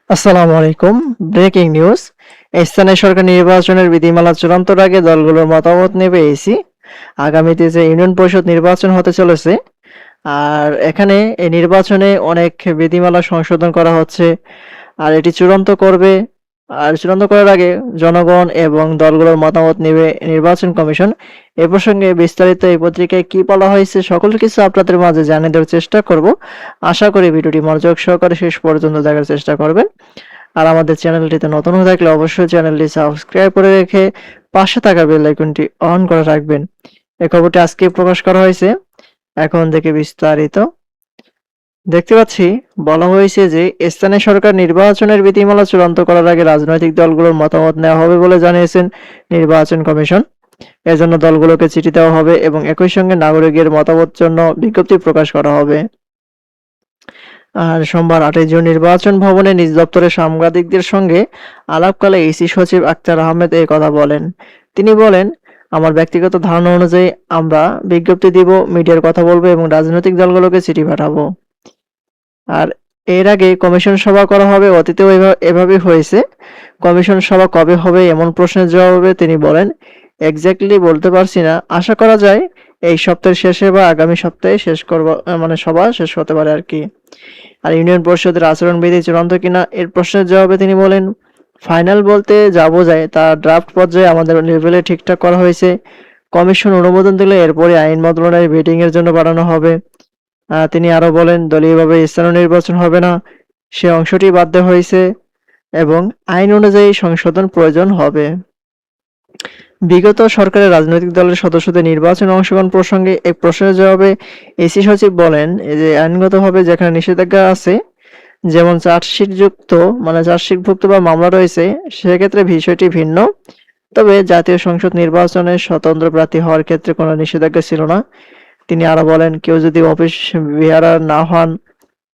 আসসালামু আলাইকুম। Breaking news. স্থানীয় সরকার নির্বাচনের বিধিমালা চূড়ান্তর আগে দলগুলোর মতামত নেবে ইসি। আগামীতে যে ইউনিয়ন পরিষদ নির্বাচন হতে চলেছে, আর এখানে এই নির্বাচনে অনেক বিধিমালা সংশোধন করা হচ্ছে। আর এটি চূড়ান্ত করবে, আর চূড়ান্ত করার আগে জনগণ এবং দলগুলোর মতামত নেবে নির্বাচন কমিশন। এ প্রসঙ্গে বিস্তারিত এই পত্রিকায় কি বলা হয়েছে সকল কিছু আপনাদের মাঝে জানিয়ে দেওয়ার চেষ্টা করব। আশা করি ভিডিওটি মনোযোগ সহকারে শেষ পর্যন্ত দেখার চেষ্টা করবেন। আর আমাদের চ্যানেলটিতে নতুন হয়ে থাকলে অবশ্যই চ্যানেলটি সাবস্ক্রাইব করে রেখে পাশে থাকা বেল আইকনটি অন করে রাখবেন। এই খবরটি আজকে প্রকাশ করা হয়েছে। এখন থেকে বিস্তারিত দেখতে পাচ্ছি, বলা হয়েছে যে স্থানীয় সরকার নির্বাচনের বিধিমালা চূড়ান্ত করার আগে রাজনৈতিক দলগুলোর মতামত নেওয়া হবে বলে জানিয়েছেন নির্বাচন কমিশন। এজন্য দলগুলোকে চিঠি দেওয়া হবে এবং একই সঙ্গে নাগরিকের মতামত জন্য বিজ্ঞপ্তি প্রকাশ করা হবে। আর সোমবার 8 জুন নির্বাচন ভবনে নিজ দপ্তরে সাংবাদিকদের সঙ্গে আলাপকালে ইসি সচিব আক্তার আহমেদ এই কথা বলেন। তিনি বলেন, আমার ব্যক্তিগত ধারণা অনুযায়ী আমরা বিজ্ঞপ্তি দিব, মিডিয়ার কথা বলবো এবং রাজনৈতিক দলগুলোকে চিঠি পাঠাবো। আর এর আগে কমিশন সভা করা হবে, অতীতেও এভাবেই হয়েছে। কমিশন সভা কবে হবে এমন প্রশ্নের জবাবে তিনি বলেন, এক্স্যাক্টলি বলতে পারছি না, আশা করা যায় এই সপ্তাহের শেষে বা আগামী সপ্তাহে শেষ করব, মানে সভা শেষ হতে পারে আর কি। আর ইউনিয়ন পরিষদের আচরণবিধি চূড়ান্ত কিনা এর প্রশ্নের জবাবে তিনি বলেন, ফাইনাল বলতে যা বোঝায় তা ড্রাফট পর্যায়ে আমাদের লেভেলে ঠিকঠাক করা হয়েছে। কমিশন অনুমোদন দিলে এরপরে আইন মন্ত্রণালয়ে মিটিং এর জন্য পাঠানো হবে। তিনি আরো বলেন, দলীয়ভাবে স্থানীয় নির্বাচন হবে না, সে অংশটি বাদ দেওয়া হয়েছে এবং আইন অনুযায়ী সংশোধন প্রয়োজন হবে। বিগত সরকারের রাজনৈতিক দলের সদস্যদের নির্বাচনে অংশগ্রহণ প্রসঙ্গে এক প্রশ্নের জবাবে ইসি সচিব বলেন যে আইনগতভাবে যেখানে নিষেধাজ্ঞা আছে, যেমন চার্জশিটভুক্ত বা মামলা রয়েছে, সেক্ষেত্রে বিষয়টি ভিন্ন। তবে জাতীয় সংসদ নির্বাচনে স্বতন্ত্র প্রার্থী হওয়ার ক্ষেত্রে কোনো নিষেধাজ্ঞা ছিল না। তিনি আরো বলেন, কেউ যদি অফিস বেয়ারার না হন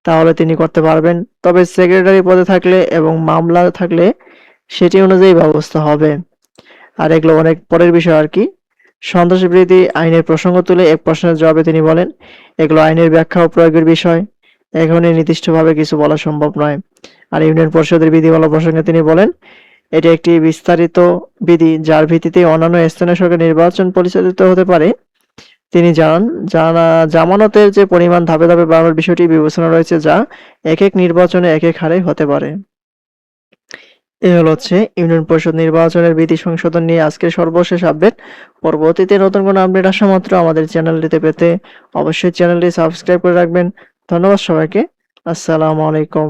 তাহলে তিনি করতে পারবেন, তবে সেক্রেটারি পদে থাকলে এবং মামলা থাকলে সেটি অনুযায়ী ব্যবস্থা হবে। আর এগুলো অনেক পরের বিষয় আর কি। সন্ত্রাসবিরোধী আইনের প্রসঙ্গ তুলে এক প্রশ্নের জবাবে তিনি বলেন, এগুলো আইনের ব্যাখ্যা ও প্রয়োগের বিষয়, এখনই নির্দিষ্টভাবে কিছু বলা সম্ভব নয়। আর ইউনিয়ন পরিষদের বিধিমালা প্রসঙ্গে তিনি বলেন, এটি একটি বিস্তারিত বিধি যার ভিত্তিতে অন্যান্য স্থানীয় সরকার নির্বাচন পরিচালিত হতে পারে। তিনি জানান, জামানতের যে পরিমাণ ধাপে ধাপে বাড়ানোর বিষয়টি বিবেচনা রয়েছে, যা এক এক নির্বাচনে এক এক হারে হতে পারে। এই হচ্ছে ইউনিয়ন পরিষদ নির্বাচনের বিধি সংশোধন নিয়ে আজকের সর্বশেষ আপডেট। পরবর্তীতে নতুন কোনো আপডেট আসা মাত্র আমাদের চ্যানেলটিতে পেতে অবশ্যই চ্যানেলটি সাবস্ক্রাইব করে রাখবেন। ধন্যবাদ সবাইকে। আসসালামু আলাইকুম।